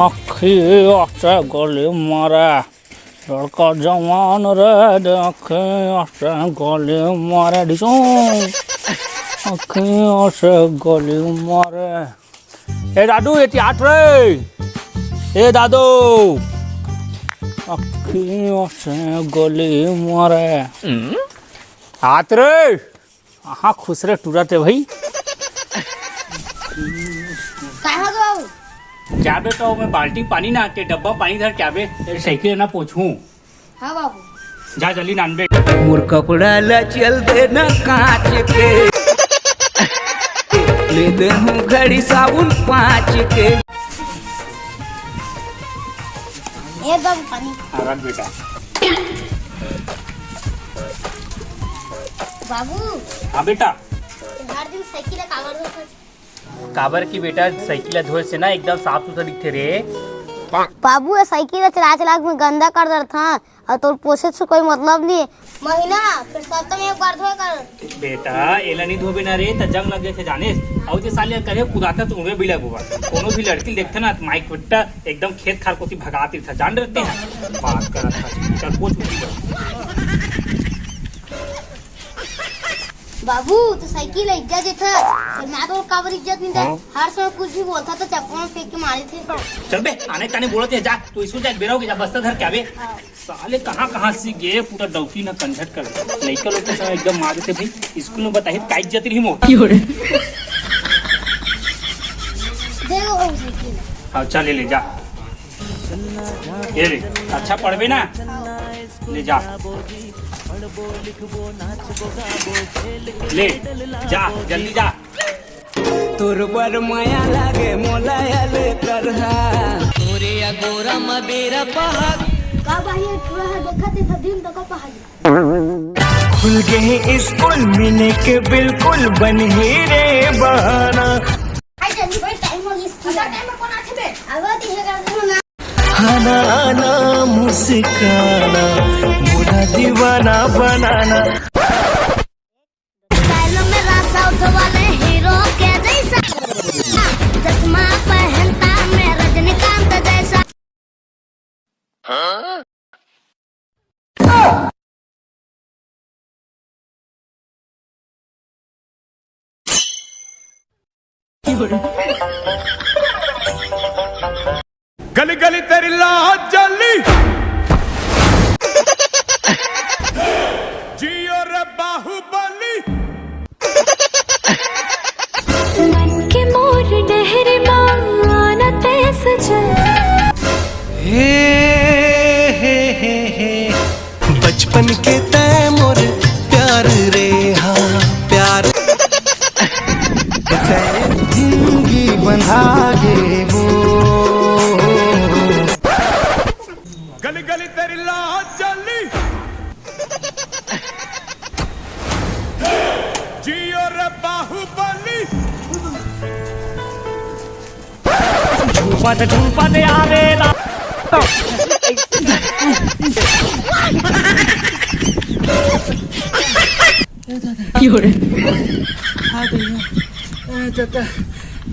आखी आटे गली मारे लड़का जवान रे आखे आटे गली मारे डिसो आखे आटे गली मारे। ए दादू ये आठ रे ए दादू आखी आटे गली मारे हाथ रे हाँ खुश रे टूरते भाई क्या बे तो मैं बाल्टी पानी ना आते डब्बा पानी धर क्या बे साइकिल ना पूछूं। हाँ बाबू जा जल्दी नान बे मोर कपड़ा ला चल देना कांच के ले दे हूँ घड़ी साबुन 5 के। ए बाबू पानी रख बेटा। बाबू हाँ बेटा हर दिन साइकिल कागज काबर की बेटा साइकिल धोए से ना एकदम साफ सुथरा दिखते रे। बाबू ये साइकिल चला चला के गंदा कर देता था और तो पोछे से कोई मतलब नहीं महीना फिर सप्ताह में एक बार धोए कर बेटा एला नहीं धोबे ना रे त जंग लग जाए जाने और जे साले करे कुदाता तो उन्हें भी लगोगा कोनो भी लड़की देखते ना माइक फट्टा एकदम खेत खार कोती भगाती था जान रहते हैं बात कर था चल कुछ बाबू तो साइकिल इज्जत देता फिर मैं तो काबर इज्जत नहीं था हर समय कुछ भी बोलता तो चप्पल में फेंक के मारे थे। चल बे आने काने बोलते जा तू इसको जा बेराओगे जा बस्ता धर क्या बे साले कहाँ से गए पूरा डौकी ना कंझट कर लड़का लोग के समय एकदम मार देते भाई स्कूल में बताइए का इज्जत रही मो देखो साइकिल हाँ चल ले जा ये ले अच्छा पढ़बे ना ले जा ले जा जल्दी जा तोर बर माया लागे मोलायल करहा तोरे गोरा मबेरा पहाड़ का भाई थोड़ा देखा थे दिन तक पहाड़ खुल गए स्कूल मिलने के बिल्कुल बन ही रे बहाना आई जल्दी भाई टाइम हो गया इसकी टाइम में कौन आथे बे आवा ती है कर ना खाना आना मुस्काना बुरा दीवाना बनाना स्टाइलों में साउथ वाले हीरो के जैसा चश्मा पहनता मैं रजनीकांत जैसा। गली गली तेरी लाज जली जियो रे बाहुबली मन के मोर डहरे माना तैस चल हे बचपन के तय मोर प्यार रे हाँ प्यार जिंदगी बंधा गे वो गली गली तेरी लाज जली जियो रे बाहुबली झूपा दे आवे ना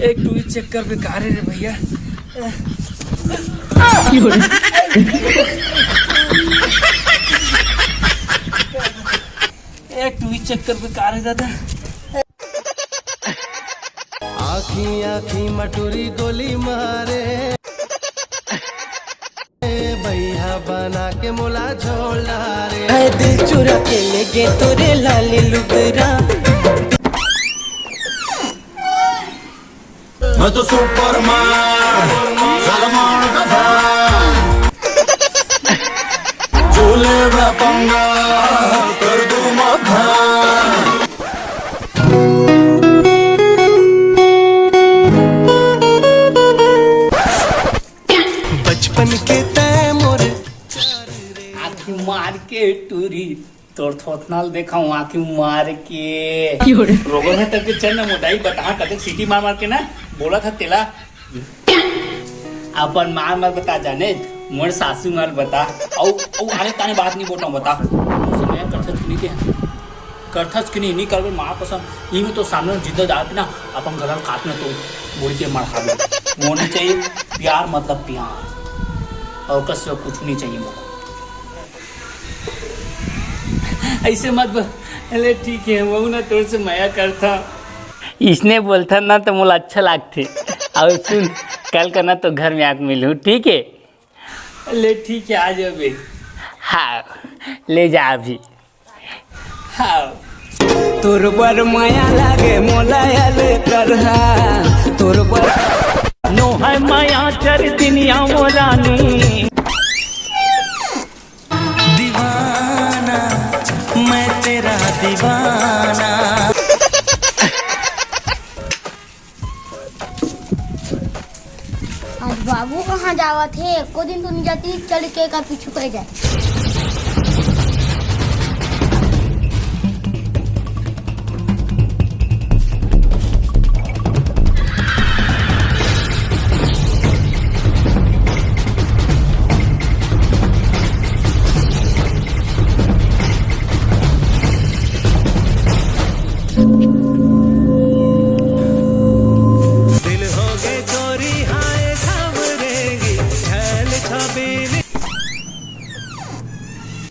एक टू चक्कर बेकार है रे भैया एक टू चक्कर बेकार है दादा। आखी आखी मटोरी गोली मारे भैया बना के मोला झोला रे दिल चुरा के ले गे तोरे लाली लुगरा मैं तो सुपरमैन सलमान का फैन झूले में पंगा कर दूं मखान। बचपन के तय मोर आँखी मार के टूरी तोर थोथनाल देखा हूँ आँखी मार के रोगो में तक चल ना मोदाई बता कते सीटी मार मार के ना बोला था तेला अपन मार बता जाने मोर सासू मार बता औ आने ताने बात नहीं बोटा बता सुनिए कट सुनी के करथस कि नहीं करबे माँ कसम ई में तो सामने जिद्द जाती ना अपन गलत काट ना तो बोल के मार खाबे मोनी चाहिए प्यार मतलब प्यार और कस कुछ नहीं चाहिए मुझे ऐसे मत अरे ठीक है वो ना तोड़ से माया करता इसने बोलता ना तो मुझे अच्छा लगते और सुन कल का ना तो घर में आके मिलूँ ठीक है ले ठीक है आ जाओ बे हाँ ले जा अभी हाँ तोर बर माया लागे मोलायल करहा तोर बर नो है माया चर दुनिया मोलानी दीवाना मैं तेरा दीवाना। आज बाबू कहाँ जावा थे एको दिन तो नहीं जाती चल के का पीछू कर जाए। दिल हो गए चोरी हाय सावरेगी झल छबीली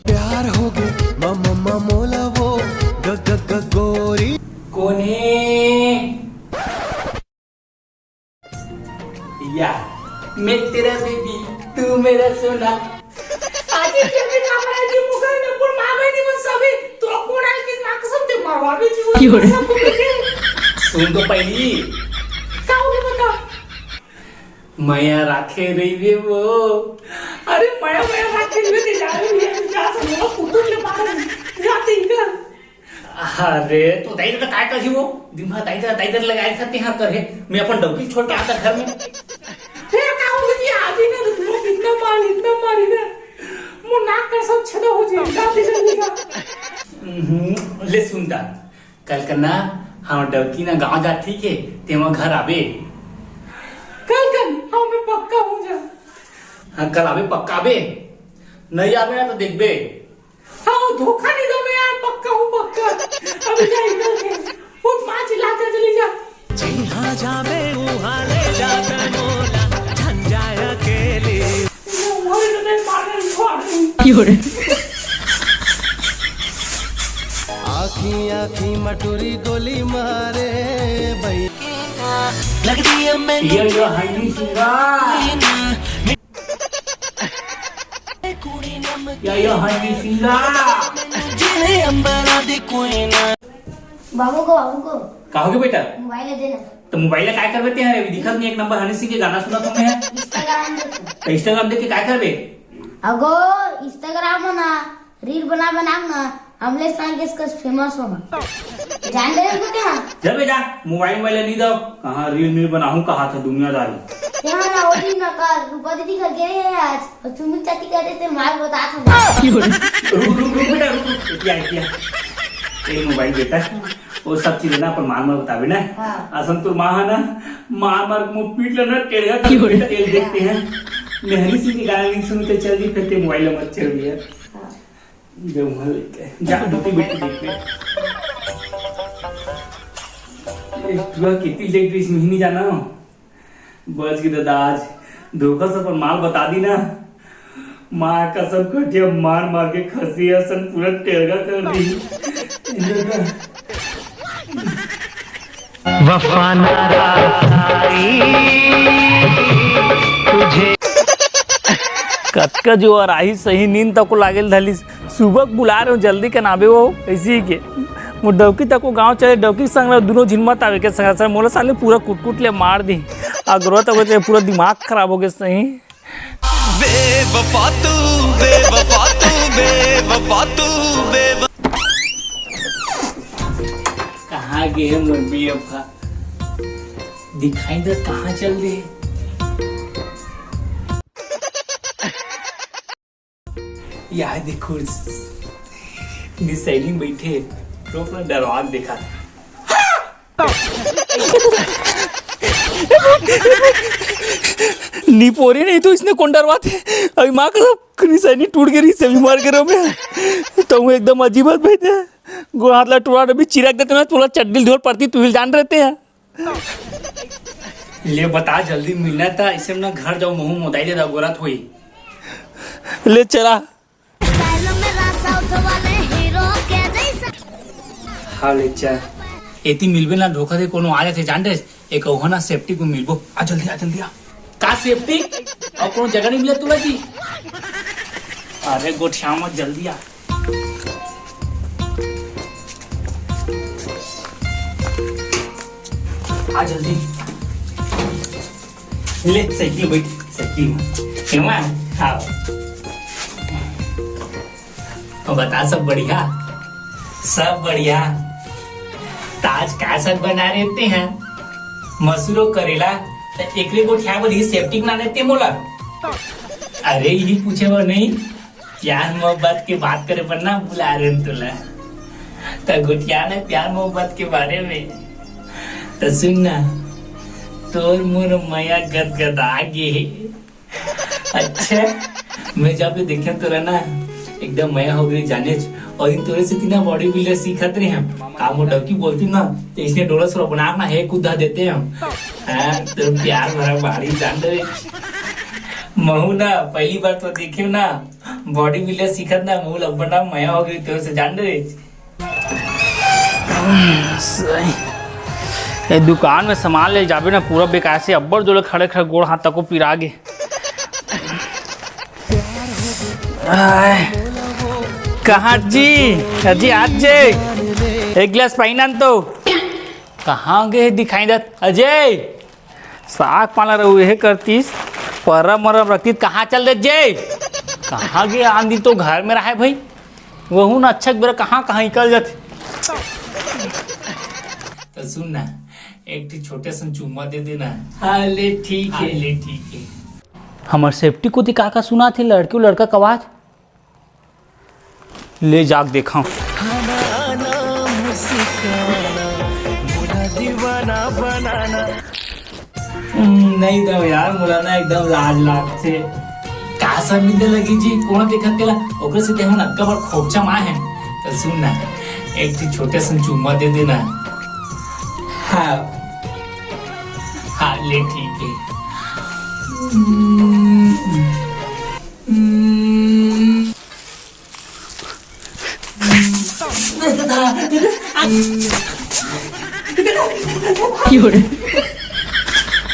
प्यार हो गए मम्मा मोला वो ग ग ग गोरी कोने या मैं तेरा बेबी तू मेरा सोना आजी तेरे कामरा जी मुखर ने पण मावे नि मन सबे तो कोणाल की नाक सब ते मारवावे जी सुन तो पहिली का होगे बता माया राखे रही वे वो अरे माया राखे रही ते जा रही है जा सब कुटुंब के बाहर जाते ही कर अरे तो दाइदर का काय कर वो दिन भर दाइदर लगाए सकते हैं करे मैं अपन डौकी छोड़ के आता घर में फिर का हो गया आदि ने तो इतना मारी ना मु नाक का सब छदा हो जाए जाते चलेगा ले सुनता कल करना हम डौकी ना गांव जा ठीक है तेमा घर आवे कल हम मैं पक्का हो जा हां कल आवे पक्का आवे नहीं आवे ना तो देखबे हाँ धोखा नहीं दो मैं यार पक्का हूँ पक्का अभी जाएगा वो माँ चिल्लाते चली जा जहाँ जावे वहाँ ले जाता मोला झंझाया अकेली आखी आखी मटूरी गोली मारे भाई लगती है मैं ये हनी सिंगार ये हनी सिंगार जिले अंबरा दी क्वीन बाबू को कहोगे बेटा मोबाइल दे देना तो मोबाइल काय करबे हैं अभी दिखत नहीं एक नंबर हनी सिंह के गाना सुना तुमने है इंस्टाग्राम देखो इंस्टाग्राम देख के काय करबे अगो इंस्टाग्राम में ना रील बना ना हमले सांग इसका फेमस होगा जान दे इसको क्या जब जा मोबाइल नहीं दो कहाँ रील बनाऊं कहा था दुनियादारी यहाँ ना ओडी ना कर रूपा दीदी घर गए हैं आज और तुम चाची कह रहे थे मार बता था रुक बेटा रुक ये मोबाइल बेटा वो सब चीजें ना अपन मार बतावे ना असन तो माँ है ना मार मुंह पीट लेना टेढ़ा तेल देखते हैं मेहरी सिंह के गाना नहीं सुनते चल दी फिर मोबाइल मत चल दिया जा बेटी देखते कितनी लेट इस महीने जाना हो बच की दादा आज धोखा से पर माल बता दी ना माँ का सब कटिया मार के खसी असन पूरा टेढ़ा कर दी वफा तुझे कतका जो और आई सही नींद तक को लागेल धली सुबह बुला रहे हो जल्दी के नाबे वो ऐसी ही के वो डौकी तक को गांव चले डौकी संग दोनों झिनमत आवे के संग सर मोला साले पूरा कुट ले मार दी अग्रो तक पूरा दिमाग खराब हो गया सही बेवफा तू बेवफा तू बेवफा तू बेवफा कहाँ गए मुर्गी अब दिखाई दे कहाँ चल दे यार देखो सैनी बैठे तो अपना दरवाज देखा निपोरे नहीं तो इसने कौन डरवा थे अभी माँ का सैनी टूट गई से बीमार करो में तो एकदम अजीब बात भाई थे गोड़ हाथ ला टूरा भी चिरक देते ना थोड़ा चड्डी धोर पड़ती तू ही जान रहते हैं। ले बता जल्दी मिलना था इसे ना घर जाओ मुंह मोदाई दे दा गोरा थोई ले चला। हाँ ले चल एती मिलबे ना धोखा दे कोनो आ जाते जान रे एक ओहना सेफ्टी को मिलबो आ जल्दी आ का सेफ्टी और कोनो जगह नहीं मिले तुला जी। अरे गोठिया मत जल्दी आ जल्दी ले साइकिल बैठ साइकिल क्यों हाँ तो बता सब बढ़िया ताज का सब बना रहते हैं मसूरो करेला एकरे को क्या बोली सेफ्टी बना देते मोला। अरे यही पूछे वो नहीं प्यार मोहब्बत के बात करे पर ना बुला रहे तुला तो गुटिया ने प्यार मोहब्बत के बारे में तो सुनना तोर मोर मैया गदगदा गे। अच्छा मैं जब देखे तो रहना एकदम मैया हो गई जाने और इन तोरे से तीना बॉडी बिल्डर सीखत रहे हम काम डकी बोलती ना तो इसने डोला सो बना अपना है कुदा देते हैं हाँ तो प्यार भरा बाड़ी जान रहे महू ना पहली बार तो देखे ना बॉडी बिल्डर सीखत ना महू लबड़ा मैया हो गई तोरे से जान रहे। सही दुकान में सामान ले जाबे ना पूरा बेकार से अब्बर जोड़े खड़े गोड़ हाथ तक को पिरा गे। कहाँ जी आज जे एक गिलास पानी तो कहाँ गए दिखाई दत अजय साग पाला रहे करतीस परम मरम रखती कहाँ चल दे जय कहाँ गए आंधी तो घर में रहा भाई वहू ना अच्छा बेरा कहाँ निकल जाते। तो सुन ना एक छोटे सा चुम्मा दे देना। हाँ ले ठीक है हमार सेफ्टी को दिखा का सुना थे लड़के लड़का का आवाज ले जाग देखा नहीं दो यार मुलाना एकदम लाज लाग से का सब मिलने लगी जी कौन देखत केला ओकरे से तेहन अक्का बार खोपचा मां है। तो सुन ना एक छोटे सा चुम्मा दे देना। हाँ ले ठीक है।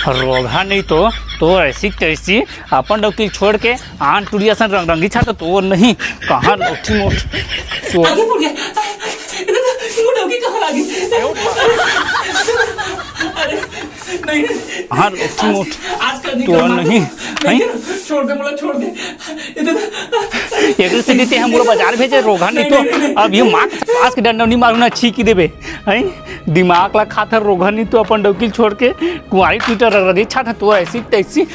रोगा नहीं तो ऐसी तैसी अपन डॉक्टर छोड़ के आन टूरिया सन रंगी छा तो नहीं कहाँ उठी मोट आगे पड़ गया डॉक्टर कहाँ लागी अरे नहीं हाँ उठी मोट आज कर तो नहीं छोड़ दे मुला छोड़ दे एक से देते हम पूरा बाजार भेजे रोगा नहीं तो अब ये माँ पास के डंडा नहीं मारूना छीकी देबे हैं दिमाग ला खातर रोगा नहीं तो अपन डोकिल छोड़ के कुंवारी ट्विटर रगड़ी छा था तो ऐसी तैसी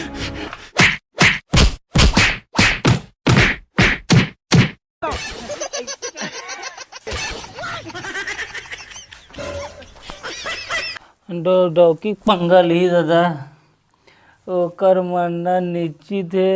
डोकी पंगा ली दादा ओकर मरना निश्चित है।